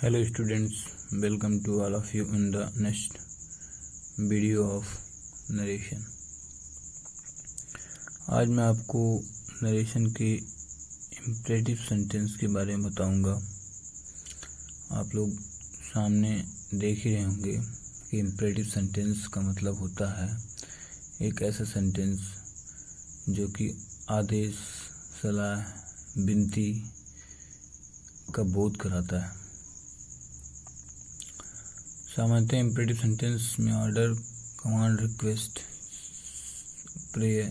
Hello students, welcome to all of you in the next video of narration। आज मैं आपको narration के imperative sentence के बारे में बताऊंगा। आप लोग सामने देख ही रहे होंगे कि इम्परेटिव सेंटेंस का मतलब होता है एक ऐसा सेंटेंस जो कि आदेश, सलाह, विनती का बोध कराता है। सामान्यतः इम्परेटिव सेंटेंस में order, command, request, prayer,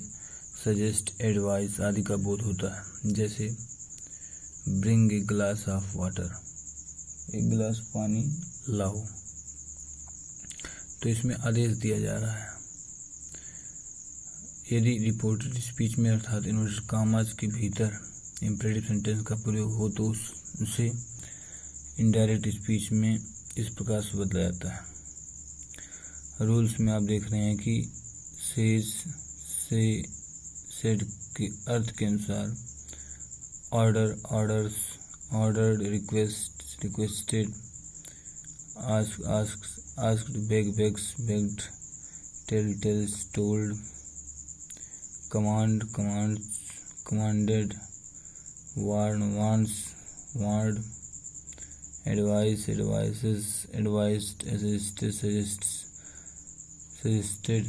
suggest, advice आदि का बोध होता है। जैसे bring a glass of water, एक गिलास पानी लाओ, तो इसमें आदेश दिया जा रहा है। यदि रिपोर्टेड स्पीच में अर्थात इन्वर्टेड कॉमास के भीतर इम्परेटिव सेंटेंस का प्रयोग हो तो उसे इनडायरेक्ट स्पीच में इस प्रकार से बदला जाता है। रूल्स में आप देख रहे हैं कि सेज, से, सेड के अर्थ के अनुसार order, orders, ordered, request, requested, ask, asked, beg, begs, begged, tell, tells, told, command, commands, commanded, warn, warns, warned, advice, advises, advised, assisted, suggested,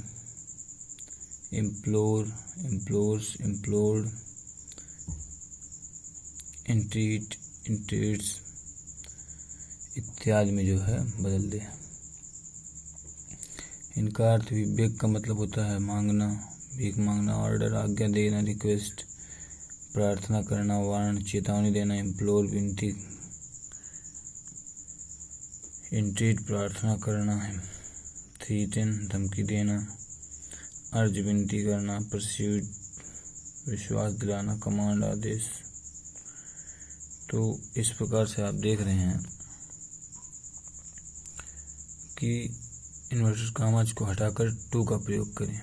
implore, implores, implored, entreat, entreats इत्यादि में जो है बदल दे। इनका अर्थ भी बेग का मतलब होता है मांगना, भीख मांगना, ऑर्डर आज्ञा देना, रिक्वेस्ट प्रार्थना करना, वार्न चेतावनी देना, इम्प्लोर विनती, इंट्रीट प्रार्थना करना है, थ्रीटन धमकी देना, अर्ज विनती करना, परस्यूट विश्वास दिलाना, कमांड आदेश। तो इस प्रकार से आप देख रहे हैं कि इन्वर्टेड कॉमास को हटाकर टू का प्रयोग करें।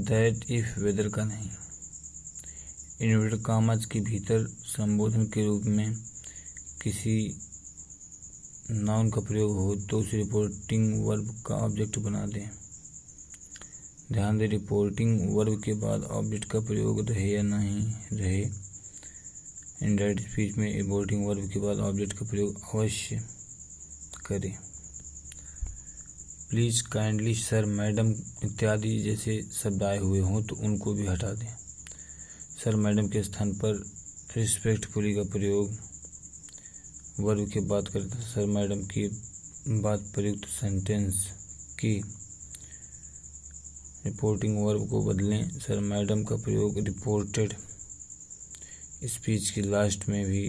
दैट, इफ, वेदर का नहीं। इन्वर्टेड कॉमास के भीतर संबोधन के रूप में किसी नाउन का प्रयोग हो तो उसे रिपोर्टिंग वर्ब का ऑब्जेक्ट बना दें। ध्यान दें, रिपोर्टिंग वर्ब के बाद ऑब्जेक्ट का प्रयोग रहे या नहीं रहे। इनडायरेक्ट स्पीच में रिपोर्टिंग वर्ब के बाद ऑब्जेक्ट का प्रयोग अवश्य करें। प्लीज, काइंडली, सर, मैडम इत्यादि जैसे शब्द आए हुए हों तो उनको भी हटा दें। सर, मैडम के स्थान पर रिस्पेक्टफुली का प्रयोग वर्ब के बाद करता है। सर, मैडम की बात प्रयुक्त सेंटेंस की रिपोर्टिंग वर्ब को बदलें। सर, मैडम का प्रयोग रिपोर्टेड स्पीच के लास्ट में भी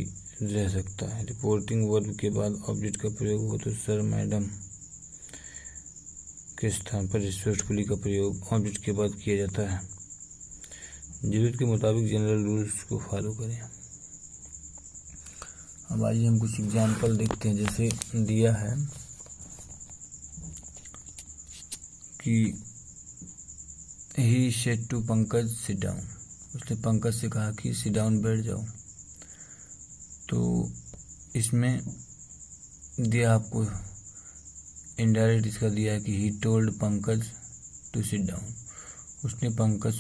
रह सकता है। रिपोर्टिंग वर्ब के बाद ऑब्जेक्ट का प्रयोग हो तो सर, मैडम के स्थान पर रिस्पेक्टफुली का प्रयोग ऑब्जेक्ट के बाद किया जाता है। जरूरत के मुताबिक जनरल रूल्स को फॉलो करें। अब आइए हम कुछ एग्जाम्पल देखते हैं। जैसे दिया है कि he said to Pankaj sit down, उसने पंकज से कहा कि सिट डाउन, बैठ जाओ। तो इसमें दिया आपको इनडायरेक्ट इसका दिया है कि he told Pankaj to sit down, उसने पंकज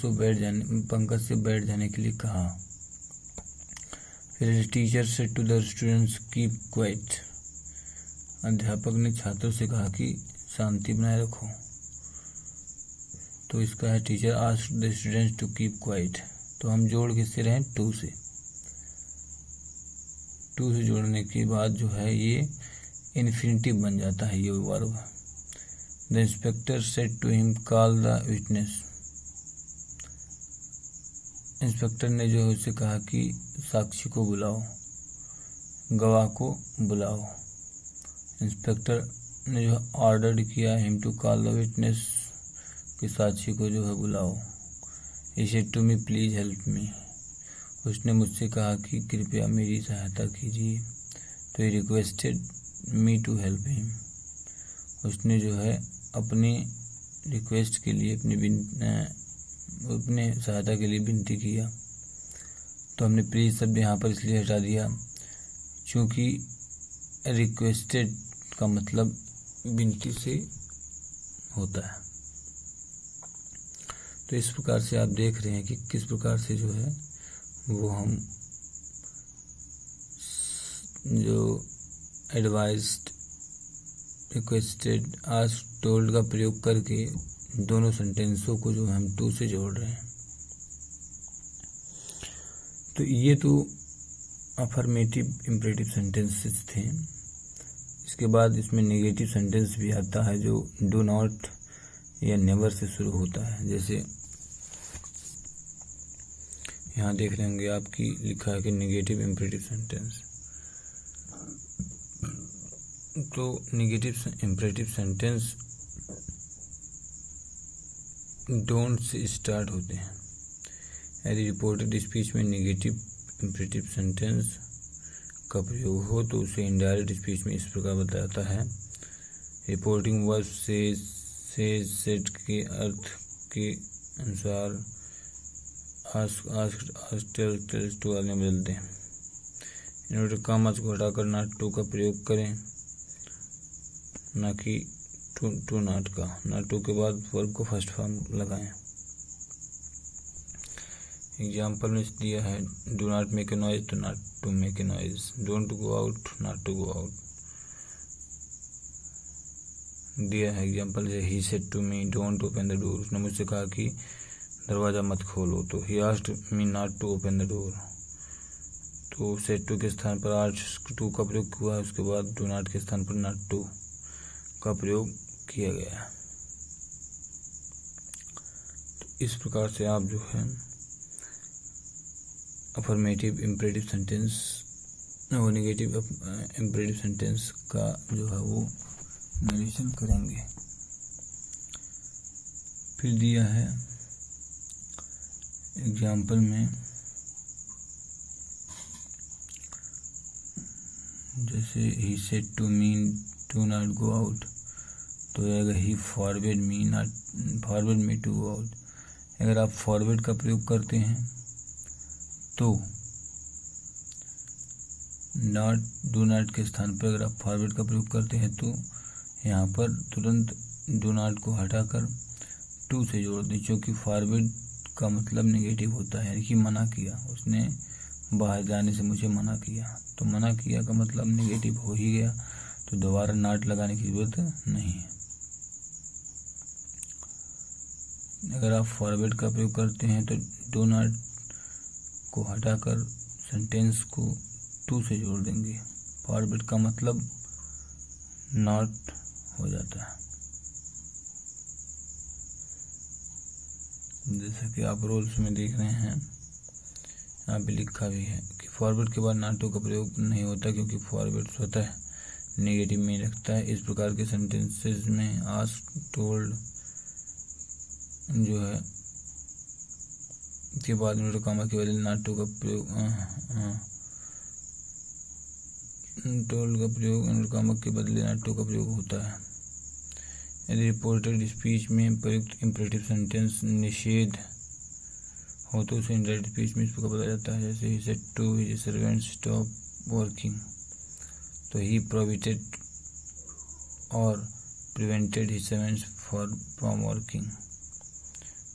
से बैठ जाने के लिए कहा। फिर teacher said to the students keep quiet, अध्यापक ने छात्रों से कहा कि शांति बनाए रखो। तो इसका है teacher asked the students to keep quiet. तो हम जोड़ किससे रहे हैं? टू से। टू से जोड़ने के बाद जो है ये इन्फिनिटिव बन जाता है ये verb. The inspector said to him call the witness, inspector ने जो है उससे कहा कि साक्षी को बुलाओ, गवाह को बुलाओ। इंस्पेक्टर ने जो ऑर्डर किया him to call the witness, कि साक्षी को जो है बुलाओ। He said to me please help me, उसने मुझसे कहा कि कृपया मेरी सहायता कीजिए। तो he requested me to help him, उसने जो है अपनी रिक्वेस्ट के लिए अपने सहायता के लिए विनती किया। तो हमने प्लीज शब्द यहाँ पर इसलिए हटा दिया क्योंकि रिक्वेस्टेड का मतलब विनती से होता है। तो इस प्रकार से आप देख रहे हैं कि किस प्रकार से जो है वो हम जो एडवाइज्ड, रिक्वेस्टेड, आस्क्ड, टोल्ड का प्रयोग करके दोनों सेंटेंसों को जो हम टू से जोड़ रहे हैं। तो ये तो अफर्मेटिव इम्परेटिव सेंटेंसेस थे। इसके बाद इसमें नेगेटिव सेंटेंस भी आता है जो डू नॉट या नेवर से शुरू होता है। जैसे यहाँ देख रहे होंगे आपकी लिखा है कि नेगेटिव इम्परेटिव सेंटेंस। तो negative imperative sentence don't say start होते हैं। यदि रिपोर्टेड स्पीच में नेगेटिव इम्परेटिव सेंटेंस का प्रयोग हो तो उसे इनडायरेक्ट स्पीच में इस प्रकार बताया जाता है। रिपोर्टिंग वर्ब सेज, सेड के अर्थ के अनुसार आस्क्ड, टेल्स, टू आदि में बदल दें। इन्वर्टेड कॉमास को हटाकर नॉट टू का प्रयोग करें, न कि टू नॉट का। नॉट टू के बाद वर्ब को फर्स्ट फॉर्म लगाएं। एग्जाम्पल में दिया है do not make a noise तो not to make a noise, don't go out not to go out दिया है। एग्जाम्पल है he said to me don't open the door, उसने मुझसे कहा कि दरवाज़ा मत खोलो। तो he asked me not to open the door, तो सेड टू के स्थान पर आस्क्ड टू का प्रयोग हुआ है। उसके बाद डू नॉट के स्थान पर नॉट टू का प्रयोग किया गया है। तो इस प्रकार से आप जो है अफर्मेटिव इम्परेटिव सेंटेंस और नेगेटिव इम्परेटिव सेंटेंस का जो है वो नरेशन करेंगे। फिर दिया है एग्जाम्पल में, जैसे he said to me to not go out, तो आएगा he forbade me to go out. अगर आप फॉरवर्ड का प्रयोग करते हैं तो नॉट, डू नॉट के स्थान पर अगर आप फॉरवर्ड का प्रयोग करते हैं तो यहाँ पर तुरंत डू नॉट को हटाकर टू से जोड़ दें, क्योंकि फॉरवर्ड का मतलब नेगेटिव होता है, यानी कि मना किया, उसने बाहर जाने से मुझे मना किया। तो मना किया का मतलब नेगेटिव हो ही गया, तो दोबारा नॉट लगाने की जरूरत नहीं है। अगर आप फॉरवर्ड का प्रयोग करते हैं तो डू नॉट को हटाकर सेंटेंस को टू से जोड़ देंगे। फॉरवर्ड का मतलब नॉट हो जाता है। जैसा कि आप रोल्स में देख रहे हैं, यहाँ पे लिखा भी है कि फॉरवर्ड के बाद नॉट टू का प्रयोग नहीं होता, क्योंकि फॉरवर्ड स्वतः नेगेटिव में रखता है। इस प्रकार के सेंटेंसेस में आस्क्ड, टोल्ड जो है के बाद इन्वर्टेड कॉमा के बदले नॉट टू का प्रयोग, टोल्ड का प्रयोग इन्वर्टेड कॉमा के बदले नॉट टू का प्रयोग होता है। यदि रिपोर्टेड स्पीच में प्रयुक्त इम्परेटिव सेंटेंस निषेध हो तो उसे इनडायरेक्ट स्पीच में इस प्रकार बताया जाता है। जैसे he said to his servant stop working, तो ही प्रोहिबिटेड और prevented his servants from working.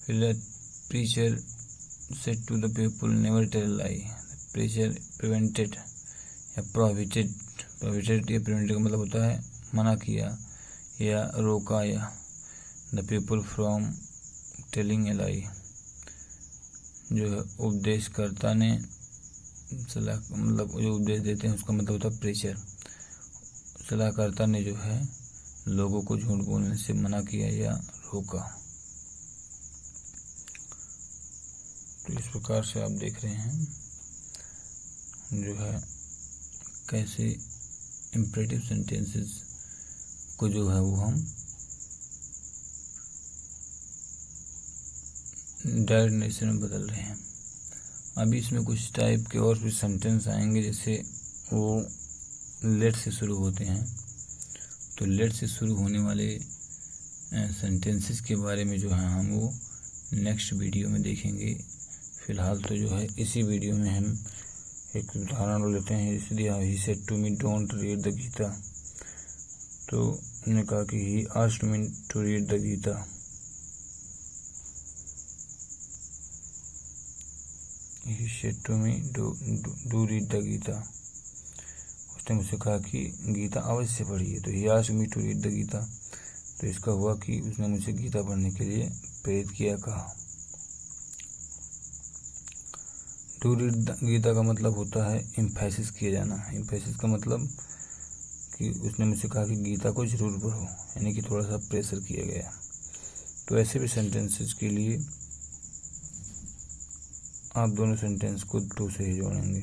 फिर preacher said to the people never tell lie, preacher prevented या प्रोहिबिटेड या प्रिवेंटेड का मतलब होता है मना किया या रोका या the people from telling a lie, जो है उपदेशकर्ता ने सलाह, मतलब जो उपदेश देते हैं उसका मतलब होता है प्रीचर। सलाहकर्ता ने जो है लोगों को झूठ बोलने से मना किया या रोका। तो इस प्रकार से आप देख रहे हैं जो है कैसे इम्परेटिव सेंटेंसेस को जो है वो हम डायरेक्ट नेचर में बदल रहे हैं। अभी इसमें कुछ टाइप के और भी सेंटेंस आएंगे, जैसे वो लेट से शुरू होते हैं। तो लेट से शुरू होने वाले सेंटेंसेस के बारे में जो है हम वो नेक्स्ट वीडियो में देखेंगे। फ़िलहाल तो जो है इसी वीडियो में हम एक उदाहरण लेते हैं, इसलिए he said to me don't read the Gita, तो उन्होंने कहा कि he asked me to read the Gita. He said to me do read the Gita, उसने मुझसे कहा कि गीता अवश्य पढ़िए, तो he asked me to read the Gita, तो इसका हुआ कि उसने मुझे गीता पढ़ने के लिए प्रेरित किया, कहा। टू रीड द गीता का मतलब होता है एम्फेसिस किया जाना। एम्फेसिस का मतलब कि उसने मुझसे कहा कि गीता को जरूर पढ़ो, यानी कि थोड़ा सा प्रेशर किया गया। तो ऐसे भी सेंटेंसेस के लिए आप दोनों सेंटेंस को टू से ही जोड़ेंगे।